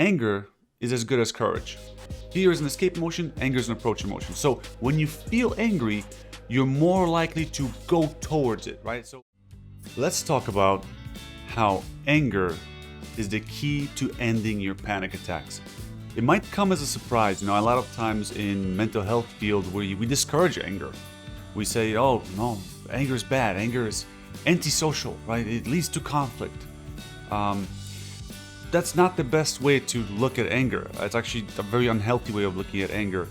Anger is as good as courage. Fear is an escape emotion, anger is an approach emotion. So when you feel angry, you're more likely to go towards it, right? So let's talk about how anger is the key to ending your panic attacks. It might come as a surprise. A lot of times in mental health fields we discourage anger. We say, oh, no, anger is bad. Anger is antisocial, right? It leads to conflict. That's not the best way to look at anger. It's actually a very unhealthy way of looking at anger.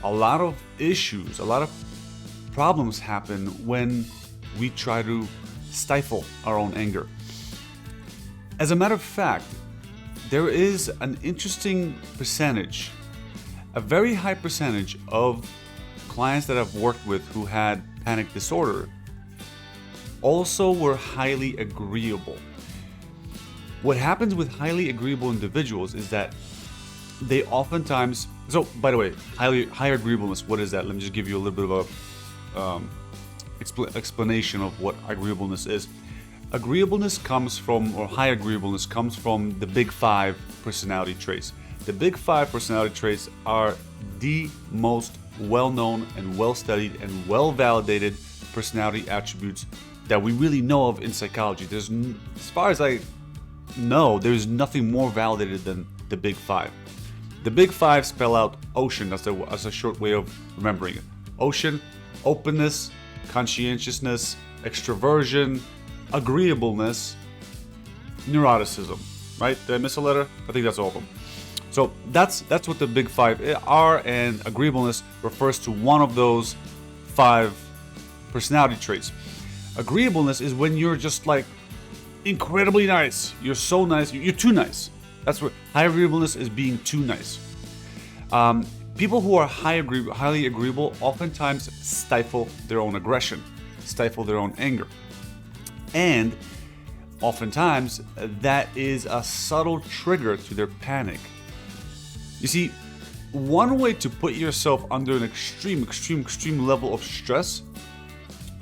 A lot of issues, a lot of problems happen when we try to stifle our own anger. As a matter of fact, there is an interesting percentage, a very high percentage of clients that I've worked with who had panic disorder also were highly agreeable. What happens with highly agreeable individuals is that they oftentimes, so by the way, high agreeableness, what is that? Let me just give you a little bit of a explanation of what agreeableness is. Agreeableness comes from, or high agreeableness comes from the big five personality traits. The big five personality traits are the most well-known and well-studied and well-validated personality attributes that we really know of in psychology. As far as I know, there's nothing more validated than the big five. The big five spell out OCEAN. That's a short way of remembering it. OCEAN: openness, conscientiousness, extroversion, agreeableness, neuroticism. Right? Did I miss a letter? I think that's all of them. So that's what the big five are, and agreeableness refers to one of those five personality traits. Agreeableness is when you're just like incredibly nice. You're so nice. You're too nice. That's what high agreeableness is, being too nice. People who are highly agreeable oftentimes stifle their own aggression, stifle their own anger. And oftentimes that is a subtle trigger to their panic. You see, one way to put yourself under an extreme level of stress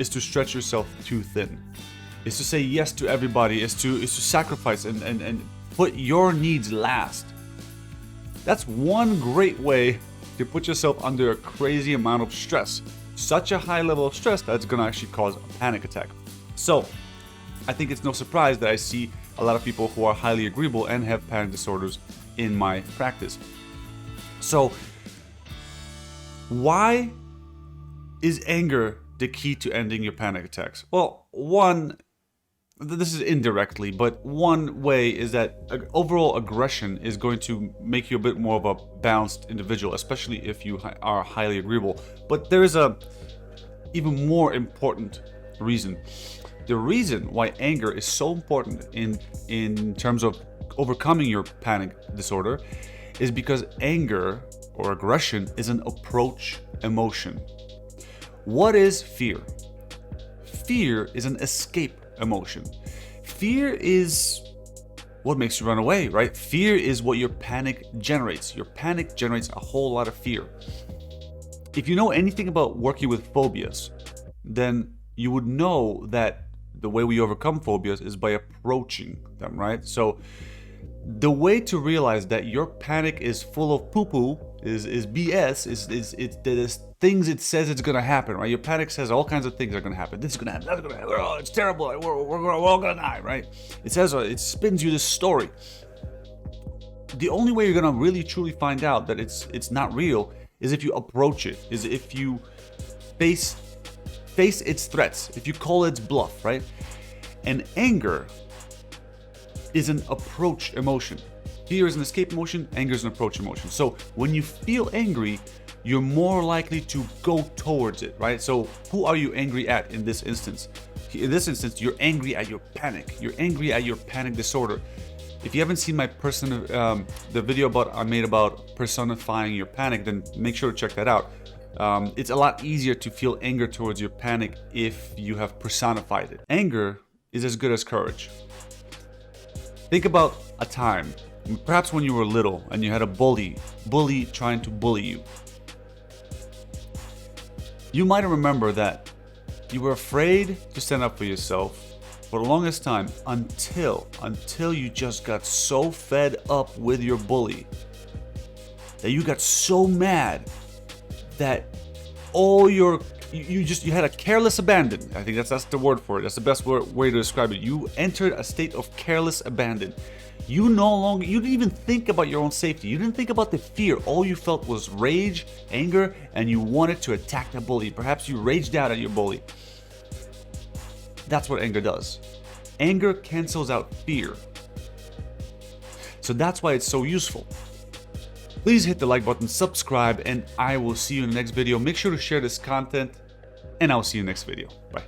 is to stretch yourself too thin. Is to say yes to everybody, is to sacrifice and put your needs last. That's one great way to put yourself under a crazy amount of stress. Such a high level of stress that it's gonna actually cause a panic attack. So, I think it's no surprise that I see a lot of people who are highly agreeable and have panic disorders in my practice. So, why is anger the key to ending your panic attacks? Well, one, this is indirectly, but one way is that overall aggression is going to make you a bit more of a balanced individual, especially if you are highly agreeable. But there is a even more important reason. The reason why anger is so important in terms of overcoming your panic disorder is because anger or aggression is an approach emotion. What is fear? Fear is an escape emotion. Fear is what makes you run away, right? Fear is what your panic generates. Your panic generates a whole lot of fear. If you know anything about working with phobias, then you would know that the way we overcome phobias is by approaching them, right? So the way to realize that your panic is full of poo-poo is BS, is things it says it's gonna happen, right? Your panic says all kinds of things are gonna happen. This is gonna happen, that's gonna happen. Oh, it's terrible. We're all gonna die, right? It spins you this story. The only way you're gonna really truly find out that it's not real is if you approach it, is if you face its threats, if you call its bluff, right? And anger is an approach emotion. Fear is an escape emotion, anger is an approach emotion. So when you feel angry, you're more likely to go towards it, right? So who are you angry at in this instance? In this instance, you're angry at your panic. You're angry at your panic disorder. If you haven't seen my the video I made about personifying your panic, then make sure to check that out. It's a lot easier to feel anger towards your panic if you have personified it. Anger is as good as courage. Think about a time, perhaps when you were little and you had a bully trying to bully you. You might remember that you were afraid to stand up for yourself. for the longest time, until you just got so fed up with your bully that you got so mad that you had a careless abandon. I think that's the word for it. That's the best way to describe it. You entered a state of careless abandon. You didn't even think about your own safety. You didn't think about the fear. All you felt was rage, anger, and you wanted to attack the bully. Perhaps you raged out at your bully. That's what anger does. Anger cancels out fear. So that's why it's so useful. Please hit the like button, subscribe, and I will see you in the next video. Make sure to share this content, and I'll see you in the next video. Bye.